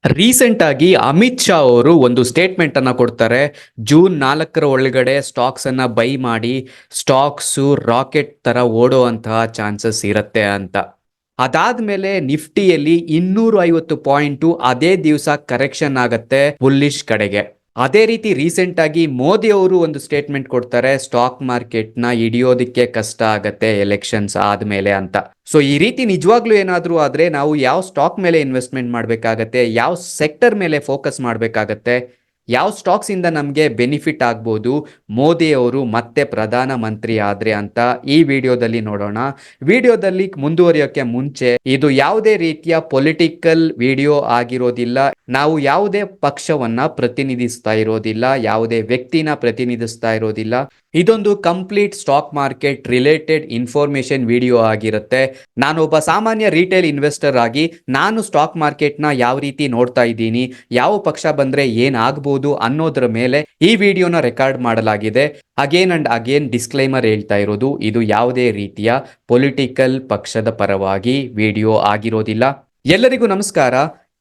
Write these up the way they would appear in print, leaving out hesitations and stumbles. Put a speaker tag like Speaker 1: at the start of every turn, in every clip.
Speaker 1: Recent ಆಗಿ ಅಮಿತ್ ಶಾ ಅವರು ಒಂದು ಸ್ಟೇಟ್ಮೆಂಟ್ ಅನ್ನ ಕೊಡ್ತಾರೆ. ಜೂನ್ 4 ಒಳಗಡೆ ಸ್ಟಾಕ್ಸ್ ಅನ್ನ ಬೈ ಮಾಡಿ ಸ್ಟಾಕ್ಸು ರಾಕೆಟ್ ತರ ಓಡುವಂತಹ ಚಾನ್ಸಸ್ ಇರುತ್ತೆ ಅಂತ. ಅದಾದ್ಮೇಲೆ ನಿಫ್ಟಿಯಲ್ಲಿ 250 ಪಾಯಿಂಟು ಅದೇ ದಿವಸ ಕರೆಕ್ಷನ್ ಆಗತ್ತೆ ಬುಲ್ಲಿಶ್ ಕಡೆಗೆ. ಅದೇ ರೀತಿ ರೀಸೆಂಟ್ ಆಗಿ ಮೋದಿ ಅವರು ಒಂದು ಸ್ಟೇಟ್ಮೆಂಟ್ ಕೊಡ್ತಾರೆ, ಸ್ಟಾಕ್ ಮಾರ್ಕೆಟ್ ನ ಹಿಡಿಯೋದಿಕ್ಕೆ ಕಷ್ಟ ಆಗತ್ತೆ ಎಲೆಕ್ಷನ್ಸ್ ಆದ್ಮೇಲೆ ಅಂತ. ಸೊ ಈ ರೀತಿ ನಿಜವಾಗ್ಲೂ ಏನಾದ್ರೂ ಆದ್ರೆ ನಾವು ಯಾವ ಸ್ಟಾಕ್ ಮೇಲೆ ಇನ್ವೆಸ್ಟ್ಮೆಂಟ್ ಮಾಡ್ಬೇಕಾಗತ್ತೆ, ಯಾವ ಸೆಕ್ಟರ್ ಮೇಲೆ ಫೋಕಸ್ ಮಾಡ್ಬೇಕಾಗತ್ತೆ, ಯಾವ ಸ್ಟಾಕ್ಸ್ ಇಂದ ನಮ್ಗೆ ಬೆನಿಫಿಟ್ ಆಗ್ಬೋದು ಮೋದಿ ಅವರು ಮತ್ತೆ ಪ್ರಧಾನ ಮಂತ್ರಿ ಆದ್ರೆ ಅಂತ ಈ ವಿಡಿಯೋದಲ್ಲಿ ನೋಡೋಣ. ವಿಡಿಯೋದಲ್ಲಿ ಮುಂದುವರಿಯೋಕೆ ಮುಂಚೆ ಇದು ಯಾವುದೇ ರೀತಿಯ ಪೊಲಿಟಿಕಲ್ ವಿಡಿಯೋ ಆಗಿರೋದಿಲ್ಲ. ನಾವು ಯಾವುದೇ ಪಕ್ಷವನ್ನ ಪ್ರತಿನಿಧಿಸ್ತಾ ಇರೋದಿಲ್ಲ, ಯಾವುದೇ ವ್ಯಕ್ತಿನ ಪ್ರತಿನಿಧಿಸ್ತಾ ಇರೋದಿಲ್ಲ. ಇದೊಂದು complete stock market related information video ಆಗಿರುತ್ತೆ. ನಾನೊಬ್ಬ ಸಾಮಾನ್ಯ ರಿಟೇಲ್ ಇನ್ವೆಸ್ಟರ್ ಆಗಿ ನಾನು ಸ್ಟಾಕ್ ಮಾರ್ಕೆಟ್ ನ ಯಾವ ರೀತಿ ನೋಡ್ತಾ ಇದ್ದೀನಿ, ಯಾವ ಪಕ್ಷ ಬಂದ್ರೆ ಏನಾಗಬಹುದು ಅನ್ನೋದ್ರ ಮೇಲೆ ಈ ವಿಡಿಯೋನ ರೆಕಾರ್ಡ್ ಮಾಡಲಾಗಿದೆ. ಅಗೇನ್ ಅಂಡ್ ಅಗೇನ್ ಡಿಸ್ಕ್ಲೈಮರ್ ಹೇಳ್ತಾ ಇರೋದು, ಇದು ಯಾವುದೇ ರೀತಿಯ ಪೊಲಿಟಿಕಲ್ ಪಕ್ಷದ ಪರವಾಗಿ ವಿಡಿಯೋ ಆಗಿರೋದಿಲ್ಲ. ಎಲ್ಲರಿಗೂ ನಮಸ್ಕಾರ.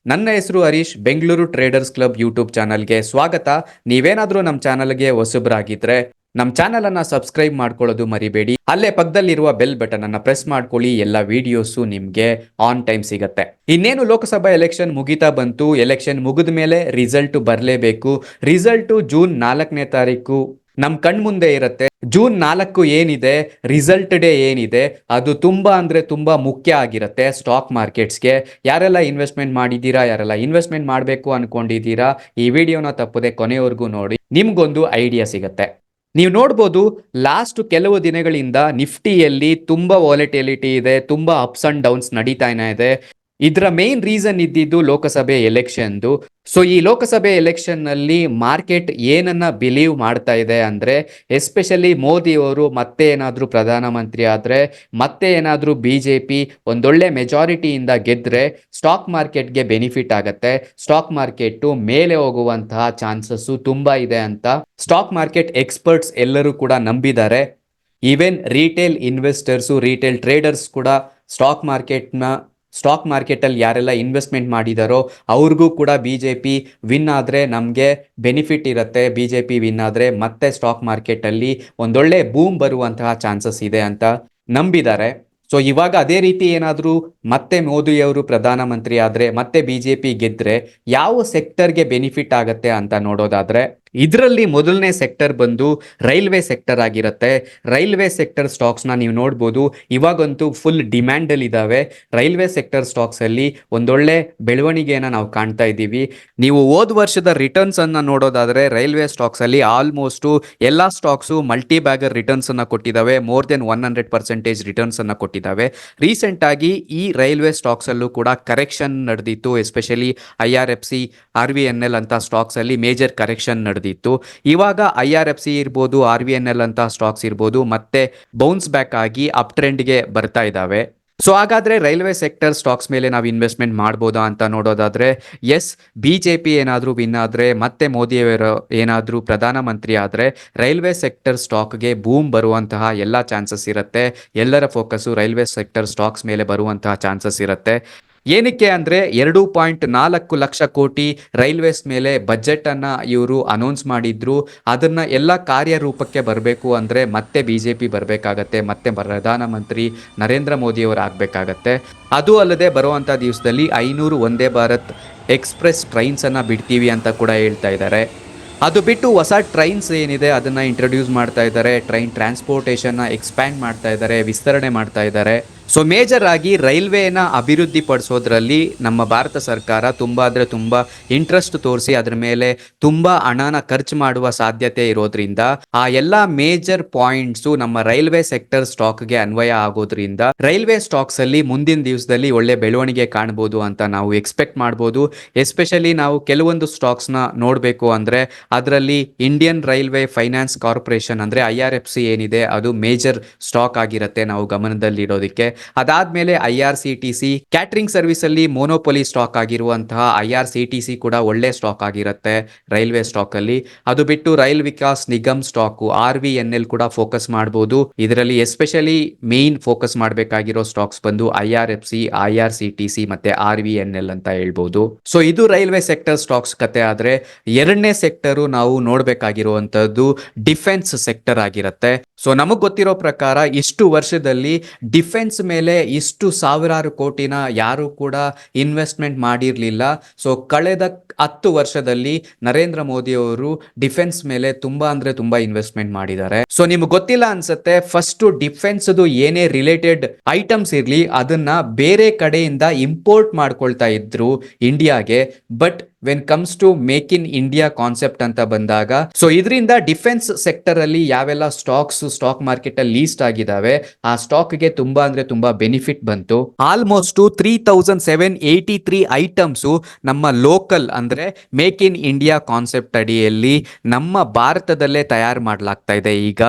Speaker 1: ನನ್ನ ಹೆಸರು Harish. Bengaluru traders club YouTube ಚಾನಲ್ಗೆ ಸ್ವಾಗತ. ನೀವೇನಾದ್ರೂ ನಮ್ಮ ಚಾನಲ್ಗೆ ಹೊಸಬ್ರಾಗಿದ್ರೆ ನಮ್ಮ ಚಾನಲ್ ಅನ್ನ ಸಬ್ಸ್ಕ್ರೈಬ್ ಮಾಡ್ಕೊಳ್ಳೋದು ಮರಿಬೇಡಿ. ಅಲ್ಲೇ ಪಕ್ಕದಲ್ಲಿರುವ ಬೆಲ್ ಬಟನ್ ಅನ್ನ ಪ್ರೆಸ್ ಮಾಡ್ಕೊಳ್ಳಿ. ಎಲ್ಲ ವಿಡಿಯೋಸು ನಿಮ್ಗೆ ಆನ್ ಟೈಮ್ ಸಿಗತ್ತೆ. ಇನ್ನೇನು ಲೋಕಸಭಾ ಎಲೆಕ್ಷನ್ ಮುಗಿತಾ ಬಂತು. ಎಲೆಕ್ಷನ್ ಮುಗಿದ ಮೇಲೆ ರಿಸಲ್ಟ್ ಬರಲೇಬೇಕು. ರಿಸಲ್ಟ್ ಜೂನ್ 4ನೇ ತಾರೀಕು ನಮ್ ಕಣ್ ಮುಂದೆ ಇರುತ್ತೆ. ಜೂನ್ 4 ಏನಿದೆ, ರಿಸಲ್ಟ್ ಡೇ ಏನಿದೆ, ಅದು ತುಂಬಾ ಅಂದ್ರೆ ತುಂಬಾ ಮುಖ್ಯ ಆಗಿರುತ್ತೆ ಸ್ಟಾಕ್ ಮಾರ್ಕೆಟ್ಸ್ಗೆ. ಯಾರೆಲ್ಲ ಇನ್ವೆಸ್ಟ್ಮೆಂಟ್ ಮಾಡಿದ್ದೀರಾ, ಯಾರೆಲ್ಲ ಇನ್ವೆಸ್ಟ್ಮೆಂಟ್ ಮಾಡಬೇಕು ಅನ್ಕೊಂಡಿದ್ದೀರಾ, ಈ ವಿಡಿಯೋನ ತಪ್ಪದೆ ಕೊನೆವರೆಗೂ ನೋಡಿ, ನಿಮ್ಗೊಂದು ಐಡಿಯಾ ಸಿಗತ್ತೆ. ನೀವು ನೋಡ್ಬೋದು, ಲಾಸ್ಟ್ ಕೆಲವು ದಿನಗಳಿಂದ ನಿಫ್ಟಿಯಲ್ಲಿ ತುಂಬಾ ವಾಲಿಟಿಲಿಟಿ ಇದೆ, ತುಂಬಾ ಅಪ್ಸ್ ಅಂಡ್ ಡೌನ್ಸ್ ನಡೀತಾನೆ ಇದೆ. ಇದರ ಮೇನ್ ರೀಸನ್ ಇದ್ದಿದ್ದು ಲೋಕಸಭೆ ಎಲೆಕ್ಷನ್ದು. ಸೊ ಈ ಲೋಕಸಭೆ ಎಲೆಕ್ಷನ್ ನಲ್ಲಿ ಮಾರ್ಕೆಟ್ ಏನನ್ನ ಬಿಲೀವ್ ಮಾಡ್ತಾ ಇದೆ ಅಂದ್ರೆ, ಎಸ್ಪೆಷಲಿ ಮೋದಿ ಅವರು ಮತ್ತೆ ಏನಾದ್ರೂ ಪ್ರಧಾನಮಂತ್ರಿ ಆದ್ರೆ, ಮತ್ತೆ ಏನಾದ್ರೂ ಬಿಜೆಪಿ ಒಂದೊಳ್ಳೆ ಮೆಜಾರಿಟಿಯಿಂದ ಗೆದ್ರೆ ಸ್ಟಾಕ್ ಮಾರ್ಕೆಟ್ಗೆ ಬೆನಿಫಿಟ್ ಆಗತ್ತೆ, ಸ್ಟಾಕ್ ಮಾರ್ಕೆಟ್ ಮೇಲೆ ಹೋಗುವಂತಹ ಚಾನ್ಸಸ್ ತುಂಬಾ ಇದೆ ಅಂತ ಸ್ಟಾಕ್ ಮಾರ್ಕೆಟ್ ಎಕ್ಸ್ಪರ್ಟ್ಸ್ ಎಲ್ಲರೂ ಕೂಡ ನಂಬಿದ್ದಾರೆ. Even retail investors, retail traders ಕೂಡ ಸ್ಟಾಕ್ ಮಾರ್ಕೆಟ್ ಅಲ್ಲಿ ಯಾರೆಲ್ಲ ಇನ್ವೆಸ್ಟ್ಮೆಂಟ್ ಮಾಡಿದಾರೋ ಅವ್ರಿಗೂ ಕೂಡ ಬಿಜೆಪಿ ವಿನ್ ಆದ್ರೆ ನಮಗೆ ಬೆನಿಫಿಟ್ ಇರುತ್ತೆ, ಬಿಜೆಪಿ ವಿನ್ ಆದ್ರೆ ಮತ್ತೆ ಸ್ಟಾಕ್ ಮಾರ್ಕೆಟ್ ಅಲ್ಲಿ ಒಂದೊಳ್ಳೆ ಬೂಮ್ ಬರುವಂತಹ ಚಾನ್ಸಸ್ ಇದೆ ಅಂತ ನಂಬಿದ್ದಾರೆ. ಸೊ ಇವಾಗ ಅದೇ ರೀತಿ ಏನಾದರೂ ಮತ್ತೆ ಮೋದಿ ಅವರು ಪ್ರಧಾನಮಂತ್ರಿ ಆದ್ರೆ, ಮತ್ತೆ ಬಿಜೆಪಿ ಗೆದ್ರೆ ಯಾವ ಸೆಕ್ಟರ್ಗೆ ಬೆನಿಫಿಟ್ ಆಗತ್ತೆ ಅಂತ ನೋಡೋದಾದ್ರೆ, ಇದರಲ್ಲಿ ಮೊದಲನೇ ಸೆಕ್ಟರ್ ಬಂದು ರೈಲ್ವೆ ಸೆಕ್ಟರ್ ಆಗಿರುತ್ತೆ. ರೈಲ್ವೆ ಸೆಕ್ಟರ್ ಸ್ಟಾಕ್ಸ್ ನ ನೀವು ನೋಡ್ಬೋದು, ಇವಾಗಂತೂ ಫುಲ್ ಡಿಮ್ಯಾಂಡ್ ಅಲ್ಲಿ ಇದಾವೆ. ರೈಲ್ವೆ ಸೆಕ್ಟರ್ ಸ್ಟಾಕ್ಸ್ ಅಲ್ಲಿ ಒಂದೊಳ್ಳೆ ಬೆಳವಣಿಗೆಯನ್ನ ನಾವು ಕಾಣ್ತಾ ಇದ್ದೀವಿ. ನೀವು ಹೋದ ವರ್ಷದ ರಿಟರ್ನ್ಸ್ ಅನ್ನ ನೋಡೋದಾದ್ರೆ ರೈಲ್ವೆ ಸ್ಟಾಕ್ಸ್ ಅಲ್ಲಿ ಆಲ್ಮೋಸ್ಟ್ ಎಲ್ಲಾ ಸ್ಟಾಕ್ಸ್ ಮಲ್ಟಿ ಬ್ಯಾಗರ್ ರಿಟರ್ನ್ಸ್ ಅನ್ನ ಕೊಟ್ಟಿದ್ದಾವೆ, ಮೋರ್ ದೆನ್ 100% ರಿಟರ್ನ್ಸ್ ಅನ್ನ ಕೊಟ್ಟಿದ್ದಾವೆ. ರೀಸೆಂಟ್ ಆಗಿ ಈ ರೈಲ್ವೆ ಸ್ಟಾಕ್ಸ್ ಅಲ್ಲೂ ಕೂಡ ಕರೆಕ್ಷನ್ ನಡೆದಿತ್ತು. ಎಸ್ಪೆಷಲಿ IRFC, RVNL ಅಂತ ಸ್ಟಾಕ್ಸ್ ಅಲ್ಲಿ ಮೇಜರ್ ಕರೆಕ್ಷನ್ ನಡೆದಿತ್ತು. ಇವಾಗ IRFC ಇರ್ಬೋದು, RVNL ಅಂತ ಸ್ಟಾಕ್ಸ್ ಇರ್ಬೋದು, ಮತ್ತೆ ಬೌನ್ಸ್ ಬ್ಯಾಕ್ ಆಗಿ ಅಪ್ ಟ್ರೆಂಡ್ಗೆ ಬರ್ತಾ ಇದ್ದಾವೆ. ಸೊ ಹಾಗಾದ್ರೆ ರೈಲ್ವೆ ಸೆಕ್ಟರ್ ಸ್ಟಾಕ್ಸ್ ಮೇಲೆ ನಾವು ಇನ್ವೆಸ್ಟ್ಮೆಂಟ್ ಮಾಡ್ಬೋದಾ ಅಂತ ನೋಡೋದಾದ್ರೆ, ಎಸ್, ಬಿಜೆಪಿ ಏನಾದರೂ ವಿನ್ ಆದ್ರೆ, ಮತ್ತೆ ಮೋದಿಯವರು ಏನಾದರೂ ಪ್ರಧಾನಮಂತ್ರಿ ಆದ್ರೆ ರೈಲ್ವೆ ಸೆಕ್ಟರ್ ಸ್ಟಾಕ್ಗೆ ಬೂಮ್ ಬರುವಂತಹ ಎಲ್ಲ ಚಾನ್ಸಸ್ ಇರುತ್ತೆ. ಎಲ್ಲರ ಫೋಕಸ್ಸು ರೈಲ್ವೆ ಸೆಕ್ಟರ್ ಸ್ಟಾಕ್ಸ್ ಮೇಲೆ ಬರುವಂತಹ ಚಾನ್ಸಸ್ ಇರುತ್ತೆ. ಏನಕ್ಕೆ ಅಂದ್ರೆ 2.4 ಲಕ್ಷ ಕೋಟಿ ರೈಲ್ವೇಸ್ ಮೇಲೆ ಬಜೆಟ್ ಅನ್ನ ಇವರು ಅನೌನ್ಸ್ ಮಾಡಿದ್ರು. ಅದನ್ನ ಎಲ್ಲ ಕಾರ್ಯರೂಪಕ್ಕೆ ಬರಬೇಕು ಅಂದ್ರೆ ಮತ್ತೆ ಬಿಜೆಪಿ ಬರಬೇಕಾಗತ್ತೆ, ಮತ್ತೆ ಪ್ರಧಾನಮಂತ್ರಿ ನರೇಂದ್ರ ಮೋದಿ ಅವರು ಆಗ್ಬೇಕಾಗತ್ತೆ. ಅದು ಅಲ್ಲದೆ ಬರುವಂತ ದಿವಸದಲ್ಲಿ 500 ವಂದೇ ಭಾರತ್ ಎಕ್ಸ್ಪ್ರೆಸ್ ಟ್ರೈನ್ಸ್ ಅನ್ನ ಬಿಡ್ತೀವಿ ಅಂತ ಕೂಡ ಹೇಳ್ತಾ ಇದ್ದಾರೆ. ಅದು ಬಿಟ್ಟು ಹೊಸ ಟ್ರೈನ್ಸ್ ಏನಿದೆ ಅದನ್ನ ಇಂಟ್ರೊಡ್ಯೂಸ್ ಮಾಡ್ತಾ ಇದ್ದಾರೆ. ಟ್ರೈನ್ ಟ್ರಾನ್ಸ್ಪೋರ್ಟೇಷನ್ ಎಕ್ಸ್ಪ್ಯಾಂಡ್ ಮಾಡ್ತಾ ಇದ್ದಾರೆ, ವಿಸ್ತರಣೆ ಮಾಡ್ತಾ ಇದ್ದಾರೆ. ಸೊ ಮೇಜರ್ ಆಗಿ ರೈಲ್ವೆನ ಅಭಿವೃದ್ಧಿ ಪಡಿಸೋದ್ರಲ್ಲಿ ನಮ್ಮ ಭಾರತ ಸರ್ಕಾರ ತುಂಬಾ ಅಂದ್ರೆ ತುಂಬಾ ಇಂಟ್ರೆಸ್ಟ್ ತೋರಿಸಿ ಅದ್ರ ಮೇಲೆ ತುಂಬಾ ಹಣನ ಖರ್ಚು ಮಾಡುವ ಸಾಧ್ಯತೆ ಇರೋದ್ರಿಂದ ಆ ಎಲ್ಲಾ ಮೇಜರ್ ಪಾಯಿಂಟ್ಸ್ ನಮ್ಮ ರೈಲ್ವೆ ಸೆಕ್ಟರ್ ಸ್ಟಾಕ್ಗೆ ಅನ್ವಯ ಆಗೋದ್ರಿಂದ ರೈಲ್ವೆ ಸ್ಟಾಕ್ಸ್ ಅಲ್ಲಿ ಮುಂದಿನ ದಿವಸದಲ್ಲಿ ಒಳ್ಳೆ ಬೆಳವಣಿಗೆ ಕಾಣಬಹುದು ಅಂತ ನಾವು ಎಕ್ಸ್ಪೆಕ್ಟ್ ಮಾಡಬಹುದು. ಎಸ್ಪೆಷಲಿ ನಾವು ಕೆಲವೊಂದು ಸ್ಟಾಕ್ಸ್ ನ ನೋಡಬೇಕು ಅಂದ್ರೆ ಅದರಲ್ಲಿ ಇಂಡಿಯನ್ ರೈಲ್ವೆ ಫೈನಾನ್ಸ್ ಕಾರ್ಪೊರೇಷನ್ ಅಂದ್ರೆ IRFC ಏನಿದೆ ಅದು ಮೇಜರ್ ಸ್ಟಾಕ್ ಆಗಿರುತ್ತೆ ನಾವು ಗಮನದಲ್ಲಿ ಇಡೋದಕ್ಕೆ. ಅದಾದ್ಮೇಲೆ IRCTC ಕ್ಯಾಟರಿಂಗ್ ಸರ್ವಿಸ್ ಅಲ್ಲಿ ಮೋನೋಪೊಲಿ ಸ್ಟಾಕ್ ಆಗಿರುವಂತಹ IRCTC ಕೂಡ ಒಳ್ಳೆ ಸ್ಟಾಕ್ ಆಗಿರುತ್ತೆ ರೈಲ್ವೆ ಸ್ಟಾಕ್ ಅಲ್ಲಿ. ಅದು ಬಿಟ್ಟು rail Vikas Nigam stock RVNL ಕೂಡ ಫೋಕಸ್ ಮಾಡಬಹುದು. ಇದರಲ್ಲಿ ಎಸ್ಪೆಷಲಿ ಮೇನ್ ಫೋಕಸ್ ಮಾಡಬೇಕಾಗಿರೋ ಸ್ಟಾಕ್ಸ್ ಬಂದು IRFC, IRCTC ಮತ್ತೆ RVNL ಅಂತ ಹೇಳ್ಬಹುದು. ಸೊ ಇದು ರೈಲ್ವೆ ಸೆಕ್ಟರ್ ಸ್ಟಾಕ್ಸ್ ಕತೆ. ಆದ್ರೆ ಎರಡನೇ ಸೆಕ್ಟರ್ ನಾವು ನೋಡ್ಬೇಕಾಗಿರುವಂತದ್ದು ಡಿಫೆನ್ಸ್ ಸೆಕ್ಟರ್ ಆಗಿರುತ್ತೆ. ಸೊ ನಮಗ್ ಗೊತ್ತಿರೋ ಪ್ರಕಾರ ಇಷ್ಟು ವರ್ಷದಲ್ಲಿ ಡಿಫೆನ್ಸ್ ಮೇಲೆ ಇಷ್ಟು ಸಾವಿರಾರು ಕೋಟಿನ ಯಾರು ಕೂಡ ಇನ್ವೆಸ್ಟ್ಮೆಂಟ್ ಮಾಡಿರ್ಲಿಲ್ಲ. ಸೊ ಕಳೆದ 10 ವರ್ಷದಲ್ಲಿ ನರೇಂದ್ರ ಮೋದಿ ಅವರು ಡಿಫೆನ್ಸ್ ಮೇಲೆ ತುಂಬಾ ಅಂದ್ರೆ ತುಂಬಾ ಇನ್ವೆಸ್ಟ್ಮೆಂಟ್ ಮಾಡಿದ್ದಾರೆ. ಸೊ ನಿಮ್ಗೆ ಗೊತ್ತಿಲ್ಲ ಅನ್ಸುತ್ತೆ, ಫಸ್ಟ್ ಡಿಫೆನ್ಸ್ ಏನೇ ರಿಲೇಟೆಡ್ ಐಟಮ್ಸ್ ಇರ್ಲಿ ಅದನ್ನ ಬೇರೆ ಕಡೆಯಿಂದ ಇಂಪೋರ್ಟ್ ಮಾಡ್ಕೊಳ್ತಾ ಇದ್ರು ಇಂಡಿಯಾಗೆ. But when comes to make in India concept ಅಂತ ಬಂದಾಗ, ಸೊ ಇದರಿಂದ ಡಿಫೆನ್ಸ್ ಸೆಕ್ಟರ್ ಅಲ್ಲಿ ಯಾವೆಲ್ಲ ಸ್ಟಾಕ್ ಮಾರ್ಕೆಟ್ ಅಲ್ಲಿ ಲೀಸ್ಟ್ ಆಗಿದಾವೆ ಆ ಸ್ಟಾಕ್ ಗೆ ತುಂಬಾ ಅಂದ್ರೆ ತುಂಬಾ ಬೆನಿಫಿಟ್ ಬಂತು. ಆಲ್ಮೋಸ್ಟ್ 3783 ಐಟಮ್ಸ್ ನಮ್ಮ ಲೋಕಲ್ ಅಂದ್ರೆ ಮೇಕ್ ಇನ್ ಇಂಡಿಯಾ ಕಾನ್ಸೆಪ್ಟ್ ಅಡಿಯಲ್ಲಿ ನಮ್ಮ ಭಾರತದಲ್ಲೇ ತಯಾರು ಮಾಡಲಾಗ್ತಾ ಇದೆ ಈಗ.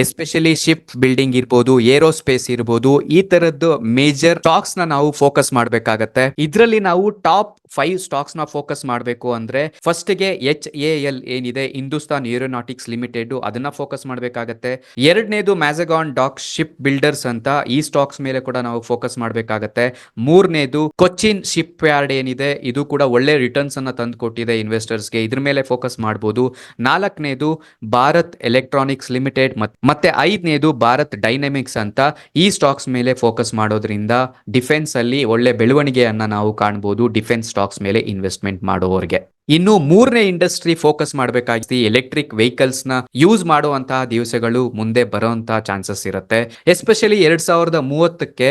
Speaker 1: ಎಸ್ಪೆಷಲಿ ಶಿಪ್ ಬಿಲ್ಡಿಂಗ್ ಇರ್ಬೋದು, ಏರೋಸ್ಪೇಸ್ ಇರ್ಬೋದು, ಈ ತರದ್ದು ಮೇಜರ್ ಸ್ಟಾಕ್ಸ್ ನ ನಾವು ಫೋಕಸ್ ಮಾಡಬೇಕಾಗತ್ತೆ. ಇದರಲ್ಲಿ ನಾವು ಟಾಪ್ 5 ಸ್ಟಾಕ್ಸ್ ನ ಫೋಕಸ್ ಮಾಡಬೇಕು ಅಂದ್ರೆ ಫಸ್ಟ್ ಗೆ HAL ಏನಿದೆ, ಹಿಂದೂಸ್ತಾನ್ ಏರೋನಾಟಿಕ್ಸ್ ಲಿಮಿಟೆಡ್, ಅದನ್ನ ಫೋಕಸ್ ಮಾಡಬೇಕಾಗತ್ತೆ. ಎರಡನೇದು ಮ್ಯಾಜಗಾನ್ ಡಾಕ್ ಶಿಪ್ ಬಿಲ್ಡರ್ಸ್ ಅಂತ, ಈ ಸ್ಟಾಕ್ಸ್ ಮೇಲೆ ಕೂಡ ನಾವು ಫೋಕಸ್ ಮಾಡಬೇಕಾಗತ್ತೆ. ಮೂರನೇದು ಕೊಚ್ಚಿನ್ ಶಿಪ್ ಯಾರ್ಡ್ ಏನಿದೆ, ಇದು ಕೂಡ ಒಳ್ಳೆ ರಿಟರ್ನ್ಸ್ ಅನ್ನ ತಂದು ಕೊಟ್ಟಿದೆ ಇನ್ವೆಸ್ಟರ್ಸ್ಗೆ, ಇದ್ರ ಮೇಲೆ ಫೋಕಸ್ ಮಾಡಬಹುದು. ನಾಲ್ಕನೇದು ಭಾರತ್ ಎಲೆಕ್ಟ್ರಾನಿಕ್ಸ್ ಲಿಮಿಟೆಡ್ ಮತ್ತೆ ಐದನೇದು ಭಾರತ್ ಡೈನಮಿಕ್ಸ್ ಅಂತ. ಈ ಸ್ಟಾಕ್ಸ್ ಮೇಲೆ ಫೋಕಸ್ ಮಾಡೋದ್ರಿಂದ ಡಿಫೆನ್ಸ್ ಅಲ್ಲಿ ಒಳ್ಳೆ ಬೆಳವಣಿಗೆಯನ್ನ ನಾವು ಕಾಣಬಹುದು ಡಿಫೆನ್ಸ್ ಸ್ಟಾಕ್ಸ್ ಮೇಲೆ ಇನ್ವೆಸ್ಟ್ಮೆಂಟ್ ಮಾಡುವವರಿಗೆ. ಇನ್ನು ಮೂರನೇ ಇಂಡಸ್ಟ್ರಿ ಫೋಕಸ್ ಮಾಡಬೇಕಾಗಿ ಎಲೆಕ್ಟ್ರಿಕ್ ವೆಹಿಕಲ್ಸ್ ನ ಯೂಸ್ ಮಾಡುವಂತಹ ದಿವಸಗಳು ಮುಂದೆ ಬರುವಂತಹ ಚಾನ್ಸಸ್ ಇರುತ್ತೆ. ಎಸ್ಪೆಷಲಿ 2030ಕ್ಕೆ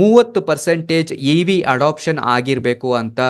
Speaker 1: 30% EV ಅಡಾಪ್ಷನ್ ಆಗಿರ್ಬೇಕು ಅಂತ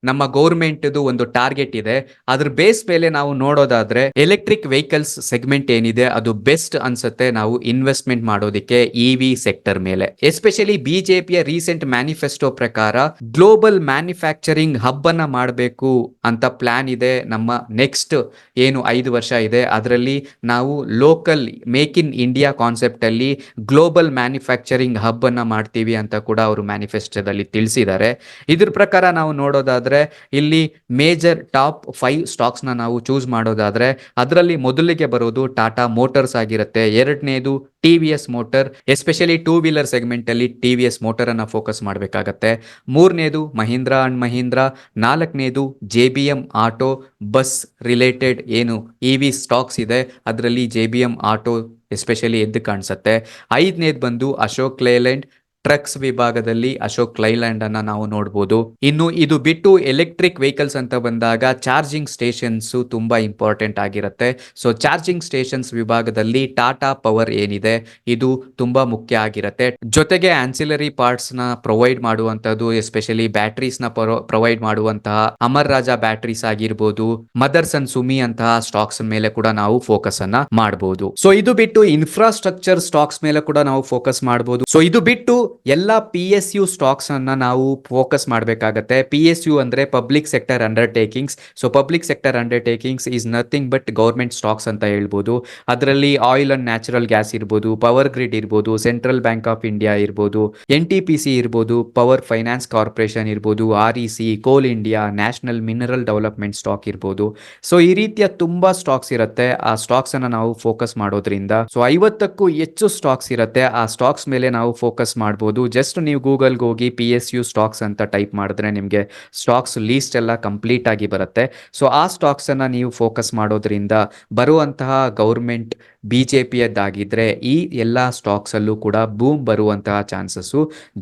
Speaker 1: ನಮ್ಮ ಗೌರ್ಮೆಂಟ್ ಒಂದು ಟಾರ್ಗೆಟ್ ಇದೆ. ಅದ್ರ ಬೇಸ್ ಮೇಲೆ ನಾವು ನೋಡೋದಾದ್ರೆ ಎಲೆಕ್ಟ್ರಿಕ್ ವೆಹಿಕಲ್ಸ್ ಸೆಗ್ಮೆಂಟ್ ಏನಿದೆ ಅದು ಬೆಸ್ಟ್ ಅನ್ಸುತ್ತೆ ನಾವು ಇನ್ವೆಸ್ಟ್ಮೆಂಟ್ ಮಾಡೋದಕ್ಕೆ EV ಸೆಕ್ಟರ್ ಮೇಲೆ. ಎಸ್ಪೆಷಲಿ ಬಿಜೆಪಿಯ ರೀಸೆಂಟ್ ಮ್ಯಾನಿಫೆಸ್ಟೋ ಪ್ರಕಾರ ಗ್ಲೋಬಲ್ ಮ್ಯಾನುಫ್ಯಾಕ್ಚರಿಂಗ್ ಹಬ್ ಅನ್ನ ಮಾಡಬೇಕು ಅಂತ ಪ್ಲಾನ್ ಇದೆ. ನಮ್ಮ ನೆಕ್ಸ್ಟ್ ಏನು 5 ವರ್ಷ ಇದೆ ಅದರಲ್ಲಿ ನಾವು local make in India concept ಅಲ್ಲಿ ಗ್ಲೋಬಲ್ ಮ್ಯಾನುಫ್ಯಾಕ್ಚರಿಂಗ್ ಹಬ್ ಅನ್ನ ಮಾಡ್ತೀವಿ ಅಂತ ಕೂಡ ಅವರು ಮ್ಯಾನಿಫೆಸ್ಟೋದಲ್ಲಿ ತಿಳಿಸಿದ್ದಾರೆ. ಇದ್ರ ಪ್ರಕಾರ ನಾವು ನೋಡೋದಾದ್ರೆ ಇಲ್ಲಿ ಮೇಜರ್ ಟಾಪ್ 5 ಸ್ಟಾಕ್ಸ್ ನ ನಾವು ಚೂಸ್ ಮಾಡೋದಾದ್ರೆ ಅದರಲ್ಲಿ ಮೊದಲಿಗೆ ಬರೋದು ಟಾಟಾ ಮೋಟಾರ್ಸ್ ಆಗಿರುತ್ತೆ. ಎರಡನೇದು TVS motor, especially 2 wheeler segment ಅಲ್ಲಿ TVS ಮೋಟರ್ ಅನ್ನ ಫೋಕಸ್ ಮಾಡಬೇಕಾಗತ್ತೆ. ಮೂರನೇದು ಮಹೀಂದ್ರಾ ಅಂಡ್ ಮಹೀಂದ್ರಾ, ನಾಲ್ಕನೇದು JBM ಆಟೋ, ಬಸ್ ರಿಲೇಟೆಡ್ ಏನು EV ಸ್ಟಾಕ್ಸ್ ಇದೆ ಅದರಲ್ಲಿ JBM ಆಟೋ ಎಸ್ಪೆಷಲಿ ಎದ್ದು ಕಾಣಿಸುತ್ತೆ. ಐದನೇದು ಬಂದು ಅಶೋಕ್ ಲೇಲ್ಯಾಂಡ್, ಟ್ರಕ್ಸ್ ವಿಭಾಗದಲ್ಲಿ ಅಶೋಕ್ ಲೈಲ್ಯಾಂಡ್ ಅನ್ನ ನಾವು ನೋಡಬಹುದು. ಇನ್ನು ಇದು ಬಿಟ್ಟು ಎಲೆಕ್ಟ್ರಿಕ್ ವೆಹಿಕಲ್ಸ್ ಅಂತ ಬಂದಾಗ ಚಾರ್ಜಿಂಗ್ ಸ್ಟೇಷನ್ಸ್ ತುಂಬಾ ಇಂಪಾರ್ಟೆಂಟ್ ಆಗಿರುತ್ತೆ. ಸೊ ಚಾರ್ಜಿಂಗ್ ಸ್ಟೇಷನ್ಸ್ ವಿಭಾಗದಲ್ಲಿ ಟಾಟಾ ಪವರ್ ಏನಿದೆ ಇದು ತುಂಬಾ ಮುಖ್ಯ ಆಗಿರುತ್ತೆ. ಜೊತೆಗೆ ಆನ್ಸಿಲರಿ ಪಾರ್ಟ್ಸ್ ನ ಪ್ರೊವೈಡ್ ಮಾಡುವಂತದ್ದು, ಎಸ್ಪೆಷಲಿ ಬ್ಯಾಟರೀಸ್ ನ ಪ್ರೊವೈಡ್ ಮಾಡುವಂತಹ ಅಮರ್ ರಾಜಾ ಬ್ಯಾಟರೀಸ್ ಆಗಿರ್ಬೋದು, ಮದರ್ಸ್ ಅಂಡ್ ಸುಮಿ ಅಂತಹ ಸ್ಟಾಕ್ಸ್ ಮೇಲೆ ಕೂಡ ನಾವು ಫೋಕಸ್ ಅನ್ನ ಮಾಡಬಹುದು. ಸೊ ಇದು ಬಿಟ್ಟು ಇನ್ಫ್ರಾಸ್ಟ್ರಕ್ಚರ್ ಸ್ಟಾಕ್ಸ್ ಮೇಲೆ ಕೂಡ ನಾವು ಫೋಕಸ್ ಮಾಡಬಹುದು. ಸೊ ಇದು ಬಿಟ್ಟು ಎಲ್ಲ PSU ಸ್ಟಾಕ್ಸ್ ಅನ್ನ ನಾವು ಫೋಕಸ್ ಮಾಡಬೇಕಾಗತ್ತೆ. PSU ಅಂದ್ರೆ public sector undertakings. So public sector undertakings is nothing but government stocks ಅಂತ ಹೇಳ್ಬೋದು. ಅದರಲ್ಲಿ ಆಯಿಲ್ ಅಂಡ್ ನ್ಯಾಚುರಲ್ ಗ್ಯಾಸ್ ಇರ್ಬೋದು, ಪವರ್ ಗ್ರಿಡ್ ಇರ್ಬೋದು, ಸೆಂಟ್ರಲ್ ಬ್ಯಾಂಕ್ ಆಫ್ ಇಂಡಿಯಾ ಇರ್ಬೋದು, NTPC ಇರ್ಬೋದು, ಪವರ್ ಫೈನಾನ್ಸ್ ಕಾರ್ಪೊರೇಷನ್ ಇರ್ಬೋದು, REC, ಕೋಲ್ India, national mineral development stock ಇರ್ಬೋದು. ಸೊ ಈ ರೀತಿಯ ತುಂಬಾ ಸ್ಟಾಕ್ಸ್ ಇರುತ್ತೆ. ಆ ಸ್ಟಾಕ್ಸ್ ಅನ್ನ ನಾವು ಫೋಕಸ್ ಮಾಡೋದ್ರಿಂದ ಸೊ 50ಕ್ಕೂ ಹೆಚ್ಚು ಸ್ಟಾಕ್ಸ್ ಇರುತ್ತೆ. ಆ ಸ್ಟಾಕ್ಸ್ ಮೇಲೆ ನಾವು ಫೋಕಸ್ ಮಾಡಬಹುದು. ಜಸ್ಟ್ ನೀವು ಗೂಗಲ್ಗೆ ಹೋಗಿ PSU ಸ್ಟಾಕ್ಸ್ ಅಂತ ಟೈಪ್ ಮಾಡಿದ್ರೆ ನಿಮಗೆ ಸ್ಟಾಕ್ಸ್ ಲೀಸ್ಟ್ ಎಲ್ಲ ಕಂಪ್ಲೀಟ್ ಆಗಿ ಬರುತ್ತೆ. ಸೊ ಆ ಸ್ಟಾಕ್ಸ್ ಅನ್ನ ನೀವು ಫೋಕಸ್ ಮಾಡೋದ್ರಿಂದ ಬರುವಂತಹ ಗೌರ್ಮೆಂಟ್ ಬಿಜೆಪಿಯದ್ದಾಗಿದ್ರೆ ಈ ಎಲ್ಲ ಸ್ಟಾಕ್ಸ್ ಅಲ್ಲೂ ಕೂಡ ಬೂಮ್ ಬರುವಂತಹ ಚಾನ್ಸಸ್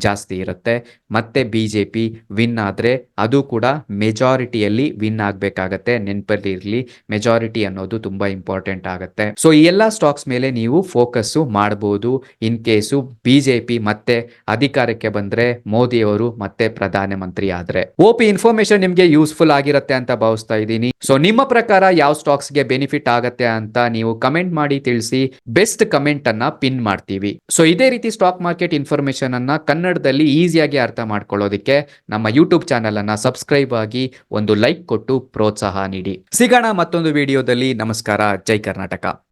Speaker 1: ಜಾಸ್ತಿ ಇರುತ್ತೆ. ಮತ್ತೆ ಬಿಜೆಪಿ ವಿನ್ ಆದ್ರೆ ಅದು ಕೂಡ ಮೆಜಾರಿಟಿಯಲ್ಲಿ ವಿನ್ ಆಗ್ಬೇಕಾಗತ್ತೆ. ನೆನಪಲ್ಲಿ ಇರಲಿ, ಮೆಜಾರಿಟಿ ಅನ್ನೋದು ತುಂಬಾ ಇಂಪಾರ್ಟೆಂಟ್ ಆಗುತ್ತೆ. ಸೊ ಈ ಎಲ್ಲ ಸ್ಟಾಕ್ಸ್ ಮೇಲೆ ನೀವು ಫೋಕಸ್ ಮಾಡಬಹುದು ಇನ್ ಕೇಸು ಬಿಜೆಪಿ ಮತ್ತೆ ಅಧಿಕಾರಕ್ಕೆ ಬಂದ್ರೆ, ಮೋದಿ ಅವರು ಮತ್ತೆ ಪ್ರಧಾನಮಂತ್ರಿ ಆದ್ರೆ. ಓಪಿ ಇನ್ಫಾರ್ಮೇಶನ್ ನಿಮ್ಗೆ ಯೂಸ್ಫುಲ್ ಆಗಿರುತ್ತೆ ಅಂತ ಭಾವಿಸ್ತಾ ಇದ್ದೀನಿ. ಸೊ ನಿಮ್ಮ ಪ್ರಕಾರ ಯಾವ ಸ್ಟಾಕ್ಸ್ ಗೆ ಬೆನಿಫಿಟ್ ಆಗತ್ತೆ ಅಂತ ನೀವು ಕಮೆಂಟ್ ಮಾಡಿ ತಿಳಿಸಿ. ಬೆಸ್ಟ್ ಕಮೆಂಟ್ ಅನ್ನ ಪಿನ್ ಮಾಡ್ತೀವಿ. ಸೊ ಇದೇ ರೀತಿ ಸ್ಟಾಕ್ ಮಾರ್ಕೆಟ್ ಇನ್ಫಾರ್ಮೇಶನ್ ಅನ್ನ ಕನ್ನಡದಲ್ಲಿ ಈಸಿಯಾಗಿ ಅರ್ಥ ಮಾಡ್ಕೊಳ್ಳೋದಕ್ಕೆ ನಮ್ಮ ಯೂಟ್ಯೂಬ್ ಚಾನೆಲ್ ಅನ್ನ ಸಬ್ಸ್ಕ್ರೈಬ್ ಆಗಿ ಒಂದು ಲೈಕ್ ಕೊಟ್ಟು ಪ್ರೋತ್ಸಾಹ ನೀಡಿ. ಸಿಗೋಣ ಮತ್ತೊಂದು ವಿಡಿಯೋದಲ್ಲಿ. ನಮಸ್ಕಾರ. ಜೈ ಕರ್ನಾಟಕ.